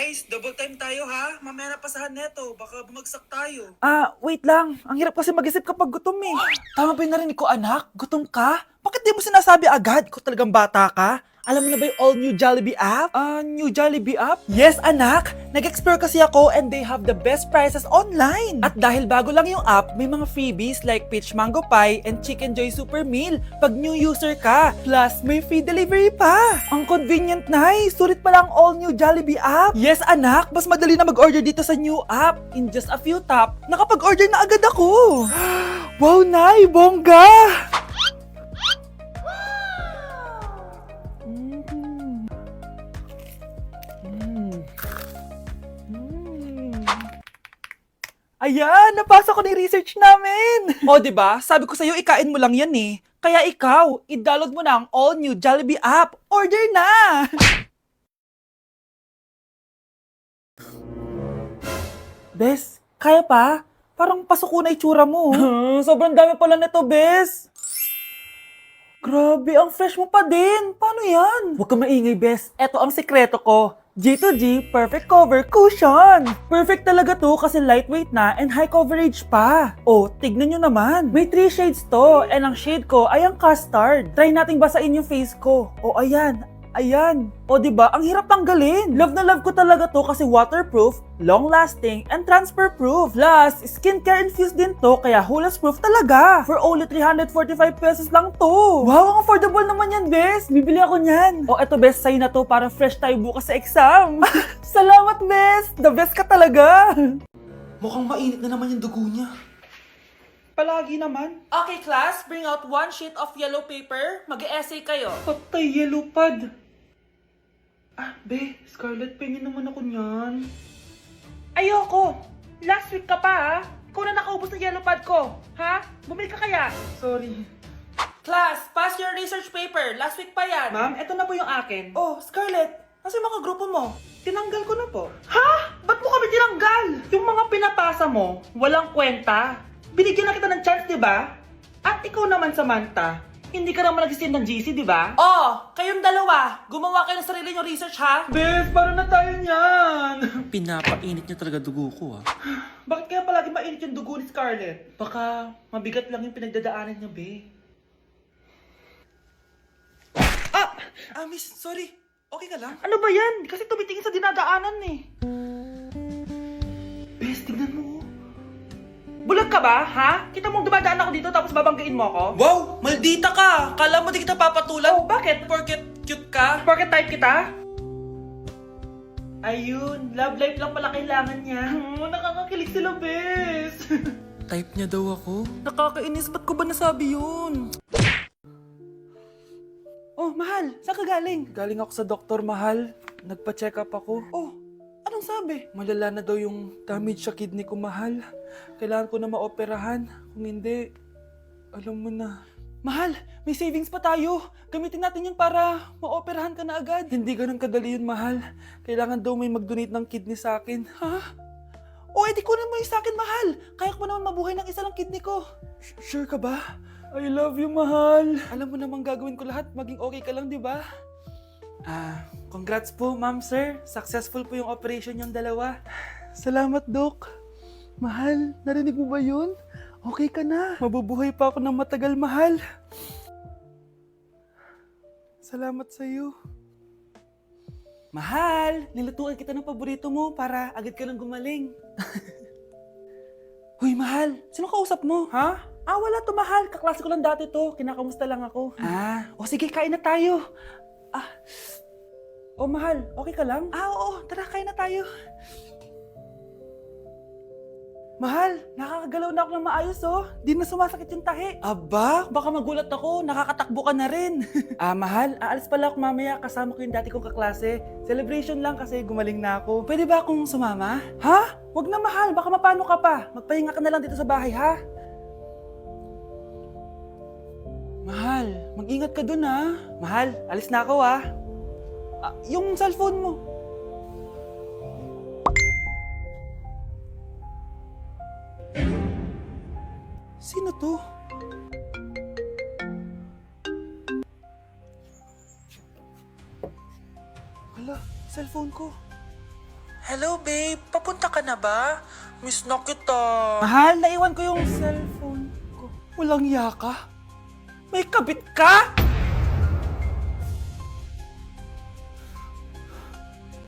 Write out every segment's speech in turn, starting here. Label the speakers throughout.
Speaker 1: Nice, double time tayo ha. Mamaya na pasahan neto, baka bumagsak tayo.
Speaker 2: Wait lang. Ang hirap kasi mag-isip kapag gutom eh. Tama ba yung narinig ko, anak? Gutom ka? Bakit di mo sinasabi agad? Ikaw talagang bata ka? Alam mo na ba yung all new Jollibee app? New Jollibee app? Yes, anak! Nag-explore kasi ako and they have the best prices online. At dahil bago lang yung app, may mga freebies like peach mango pie and chicken joy super meal pag new user ka. Plus, may free delivery pa. Ang convenient, nice! Sulit pala ang all new Jollibee app. Yes, anak! Mas madali na mag-order dito sa new app. In just a few tap, nakapag-order na agad ako. Wow, Nay! Bongga! Ayan, napasa ko na yung research namin. O, di ba? Sabi ko sa'yo, ikain mo lang yan eh. Kaya ikaw, i-download mo na ang all-new Jollibee app. Order na! Bes, kaya pa? Parang pasuko na itsura mo. Sobrang dami pala nito, Bes. Grabe, ang fresh mo pa din. Paano yan? Huwag ka maingay, Bes. Eto ang sekreto ko. G2G Perfect Cover Cushion. Perfect talaga to kasi lightweight na and high coverage pa. Oh, tignan nyo naman. May 3 shades to and ang shade ko ay ang custard. Try nating basain yung face ko. Oh, ayan. Ayan. O, diba? Ang hirap tanggalin. Love na love ko talaga to kasi waterproof, long-lasting, and transfer-proof. Plus, skincare infused din to kaya hulas-proof talaga. For only 345 pesos lang to. Wow, ang affordable naman yan, Bes. Bibili ako niyan. O, eto, Bes, sa'yo na to para fresh tayo bukas sa exam. Salamat, Bes. The best ka talaga.
Speaker 1: Mukhang mainit na naman yung dugo niya.
Speaker 2: Palagi naman. Okay, class. Bring out 1 sheet of yellow paper. Mag-essay kayo. Patay, yellow pad. Be, Scarlett, pingin naman ako niyan. Ayoko! Last week ka pa, ha? Ikaw na nakaubos ng yellow pad ko, ha? Bumili ka kaya? Sorry. Class, pass your research paper. Last week pa yan. Ma'am, eto na po yung akin. Oh, Scarlett, nasa yung mga grupo mo? Tinanggal ko na po. Ha? Ba't mo kami tinanggal? Yung mga pinapasa mo, walang kwenta. Binigyan na kita ng chance, di ba? At ikaw naman, Samantha, hindi ka naman nag-send ng GC, di ba? Oh, kayong dalawa. Gumawa kayo ng sarili nyo research, ha? Bes, paano na tayo niyan?
Speaker 1: Pinapainit niya talaga dugo ko ah.
Speaker 2: Bakit kaya palagi mainit yung dugo ni Scarlett? Baka mabigat lang yung pinagdadaanan niya, be.
Speaker 1: Miss, sorry. Okay ka lang?
Speaker 2: Ano ba yan? Kasi tumitingin sa dinadaanan eh. Bes, tignan mo. Bulag ka ba, ha? Kita mong dumadaan ako dito tapos babanggain mo ako?
Speaker 1: Wow, maldita ka! Kala mo di kita papatulan?
Speaker 2: Oh, bakit?
Speaker 1: Porket cute ka?
Speaker 2: Porket type kita? Ayun, love life lang pala kailangan niya. Nakakakilig sila, Bes.
Speaker 1: Type niya daw ako?
Speaker 2: Nakakainis, ba't ko ba nasabi yun? Oh, mahal, saan ka galing? Galing ako sa doktor, mahal. Nagpa-check up ako. Oh, anong sabi? Malala na daw yung damage sa kidney ko, mahal. Kailangan ko na maoperahan. Kung hindi, alam mo na. Mahal, may savings pa tayo. Gamitin natin yun para maoperahan ka na agad. Hindi ganun kadali yun, mahal. Kailangan daw may mag-donate ng kidney sa akin. Ha? O, edi kunin mo yung sa akin, mahal. Kaya ko pa naman mabuhay ng isa lang kidney ko. Sure ka ba? I love you, mahal. Alam mo namang gagawin ko lahat. Maging okay ka lang, di ba? Congrats po, ma'am, sir. Successful po yung operation yung dalawa. Salamat, Doc. Mahal, narinig mo ba yun? Okay ka na. Mabubuhay pa ako ng matagal, mahal. Salamat sa'yo. Mahal, nilutuan kita ng paborito mo para agad ka nang gumaling. Huy, mahal, sino kausap mo? Ha? Wala to, mahal. Kaklase ko lang dati to. Kinakamusta lang ako. Sige, kain na tayo. Mahal, okay ka lang? Oo, tara, kain na tayo. Mahal, nakakagalaw na ako ng maayos, oh. Di na sumasakit yung tahi. Aba, baka magulat ako. Nakakatakbo ka na rin. Mahal, aalis pala ako mamaya. Kasama ko yung dati kong kaklase. Celebration lang kasi gumaling na ako. Pwede ba akong sumama? Ha? Wag na, mahal. Baka mapano ka pa. Magpahinga ka na lang dito sa bahay, ha? Mahal, mag-ingat ka dun, ha? Mahal, alis na ako, ha? Yung cellphone mo. Sino to? Hala, cellphone ko.
Speaker 1: Hello babe, papunta ka na ba? Miss na kita.
Speaker 2: Mahal, naiwan ko yung cellphone ko. Walang yaka. May kabit ka?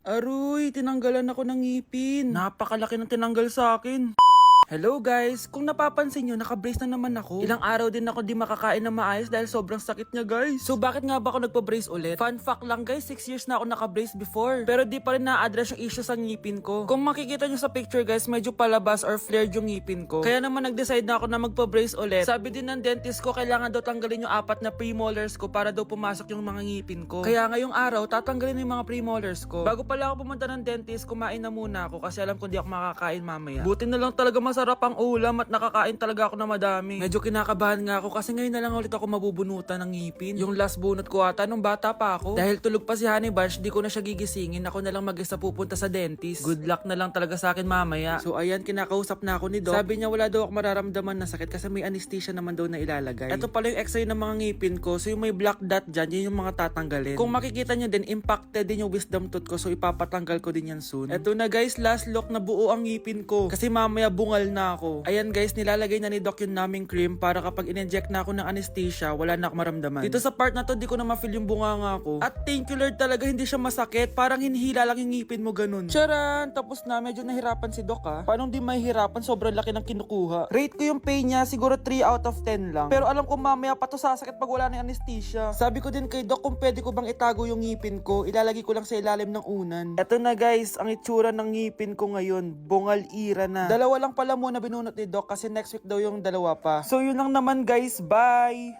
Speaker 2: Aroy, tinanggalan ako ng ngipin. Napakalaki ng tinanggal sa akin. Hello guys! Kung napapansin nyo, naka-brace na naman ako. Ilang araw din ako di makakain na maayos dahil sobrang sakit niya guys. So bakit nga ba ako nagpa-brace ulit? Fun fact lang guys, 6 years na ako naka-brace before. Pero di pa rin na-address yung issue sa ngipin ko. Kung makikita nyo sa picture guys, medyo palabas or flared yung ngipin ko. Kaya naman nag-decide na ako na magpa-brace ulit. Sabi din ng dentist ko, kailangan daw tanggalin yung 4 na premolars ko para daw pumasok yung mga ngipin ko. Kaya ngayong araw, tatanggalin yung mga premolars ko. Bago pala ako pumunta ng dentist, kumain na muna ako kasi alam ko di ako makakain mamaya. Buti na lang talaga masarap ang ulam at nakakain talaga ako na madami. Medyo kinakabahan nga ako kasi ngayon na lang ulit ako mabubunutan ng ngipin. Yung last bunot ko ata nung bata pa ako. Dahil tulog pa si Honey Bunch, di ko na siya gigisingin. Ako na lang mag-isa pupunta sa dentist. Good luck na lang talaga sa akin mamaya. So ayan, kinakausap na ako ni Doc. Sabi niya wala daw ako mararamdaman na sakit kasi may anesthesia naman daw na ilalagay. Ito pala yung x-ray ng mga ngipin ko. So yung may black dot dyan, yun yung mga tatanggalin. Kung makikita nyo din, impacted din yung wisdom tooth ko. So ipapatanggal ko din yan soon. Ito na guys, last look na buo ang ngipin ko. Kasi mamaya bungal na ako. Ayan guys, nilalagay na ni Doc yung numbing cream para kapag in-inject na ako ng anesthesia, wala na ako maramdaman. Dito sa part na to, di ko na ma-feel yung bunganga ko. At thank you Lord talaga, hindi siya masakit. Parang hinihila lang yung ngipin mo ganun. Charan! Tapos na, medyo nahirapan si Doc ha. Paano di mahihirapan? Sobrang laki ng kinukuha. Rate ko yung pain niya, siguro 3 out of 10 lang. Pero alam ko mamaya pa to sasakit pag wala na yung anesthesia. Sabi ko din kay Doc kung pwede ko bang itago yung ngipin ko, ilalagay ko lang sa ilalim ng unan. Eto na guys, ang itsura ng ngipin ko ngayon. Bungal ira na. Dalawa lang pala muna binunot ni Doc kasi next week daw yung dalawa pa. So yun lang naman guys, bye!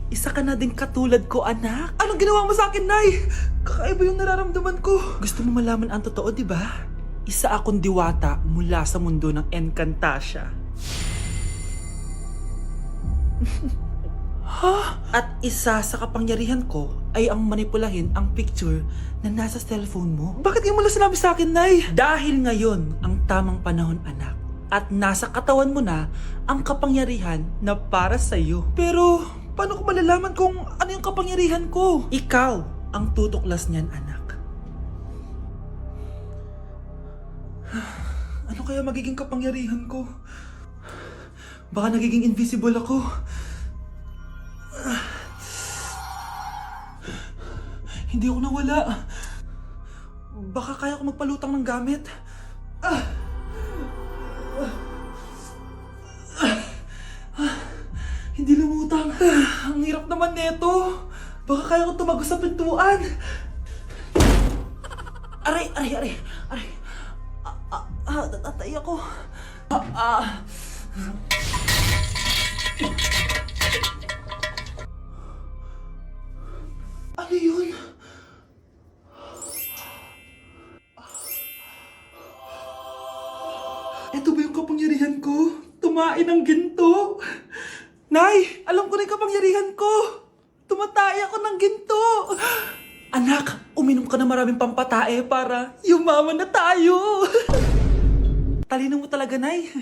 Speaker 2: Isa ka na din katulad ko, anak. Anong ginawa mo sa akin, Nay? Kakaiba yung nararamdaman ko. Gusto mo malaman ang totoo, di ba? Isa akong diwata mula sa mundo ng Encantasia. Ha? At isa sa kapangyarihan ko ay ang manipulahin ang picture na nasa cellphone mo. Bakit yung mula sinabi sa akin, Nay? Dahil ngayon ang tamang panahon, anak. At nasa katawan mo na ang kapangyarihan na para sa'yo. Pero paano ko malalaman kung ano yung kapangyarihan ko? Ikaw ang tutuklas niyan, anak. Ano kaya magiging kapangyarihan ko? Baka nagiging invisible ako. Hindi ako nawala. Baka kaya ko magpalutang ng gamit. Hindi lumutang. Ang hirap naman neto. Baka kaya ko tumagos sa pintuan. Aray, aray, aray. Aray. Tatay ako. Ano yun? Ito ba yung kapangyarihan ko? Tumain ng ginto? Nay, alam ko na yung kapangyarihan ko. Tumatay ako ng ginto. Anak, uminom ka na maraming pampatae para yumaman na tayo. Talino mo talaga, Nay.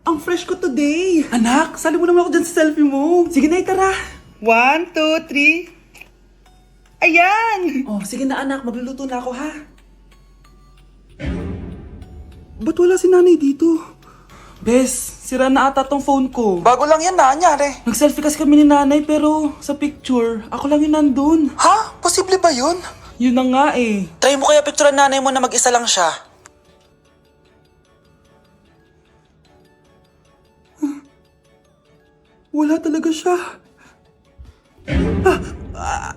Speaker 2: Ang fresh ko today. Anak, sali mo naman ako dyan sa selfie mo. Sige, Nay, tara. 1, 2, 3. Ayan! Oh, sige na anak, magluluto na ako ha. Ba't wala si nanay dito? Bes, sira na ata tong phone ko.
Speaker 1: Bago lang yan, nangyari.
Speaker 2: Nag-selfie kasi kami ni nanay pero sa picture, ako lang yung nandun.
Speaker 1: Ha? Posible ba yun?
Speaker 2: Yun na nga eh.
Speaker 1: Try mo kaya picturean nanay mo na mag-isa lang siya.
Speaker 2: Wala talaga siya.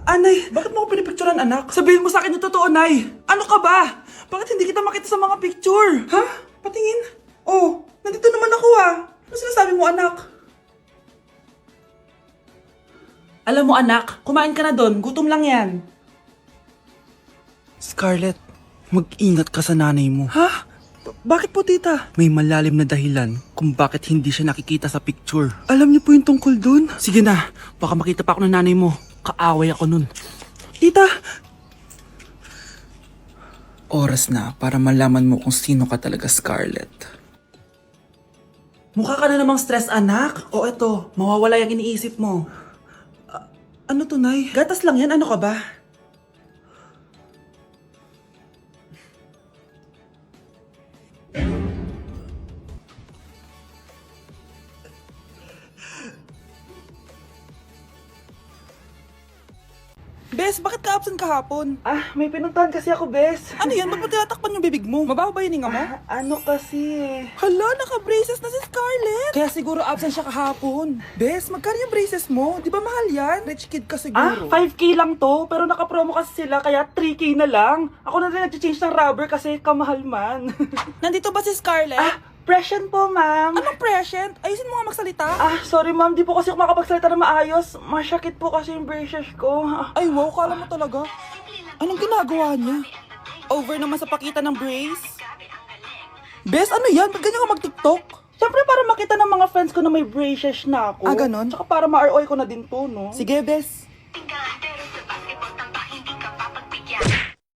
Speaker 2: Anay, bakit mo ako pinipicturean, anak? Sabihin mo sa akin yung totoo, Nay. Ano ka ba? Bakit hindi kita makita sa mga picture? Ha? Patingin? Oh, nandito naman ako ah. Ano sinasabi mo, anak? Alam mo, anak, kumain ka na doon. Gutom lang yan.
Speaker 3: Scarlett, mag-ingat ka sa nanay mo.
Speaker 2: Ha? Bakit po, tita?
Speaker 3: May malalim na dahilan kung bakit hindi siya nakikita sa picture.
Speaker 2: Alam niyo po yung tungkol doon?
Speaker 3: Sige na, baka makita pa ako ng nanay mo. Kaaway ako nun.
Speaker 2: Tita!
Speaker 3: Oras na para malaman mo kung sino ka talaga, Scarlett.
Speaker 2: Mukha ka na namang stress, anak. O eto, mawawala yung iniisip mo.
Speaker 1: Ano to, Nay?
Speaker 2: Gatas lang yan, ano ka ba?
Speaker 1: Bes, bakit ka absent kahapon?
Speaker 2: Ah, may pinuntahan kasi ako, Bes.
Speaker 1: Ano yan? Ba't mo tinatakpan yung bibig mo? Mabaho ba yung hinga mo?
Speaker 2: Ano kasi
Speaker 1: Hala, naka-braces na si Scarlett! Kaya siguro absent siya kahapon. Bes, magkano yung braces mo? Di ba mahal yan? Rich kid ka siguro.
Speaker 2: 5K lang to, pero naka-promo kasi sila, kaya 3K na lang. Ako na rin nag-change ng rubber kasi kamahal man.
Speaker 1: Nandito ba si Scarlett?
Speaker 2: Present po, ma'am.
Speaker 1: Anong present? Ayusin mo nga magsalita.
Speaker 2: Sorry ma'am, di po kasi ako makapagsalita na maayos. Masyakit po kasi yung braces ko.
Speaker 1: Ay, wow, kala mo talaga. Anong ginagawa niya? Over naman sa pakita ng brace. Bes, ano yan? Ba't ganyan ka mag-tiktok?
Speaker 2: Siyempre para makita ng mga friends ko na may braces na ako.
Speaker 1: Ah, ganon?
Speaker 2: Tsaka para ma-ROI ko na din to, no?
Speaker 1: Sige, Bes.
Speaker 4: Tingnan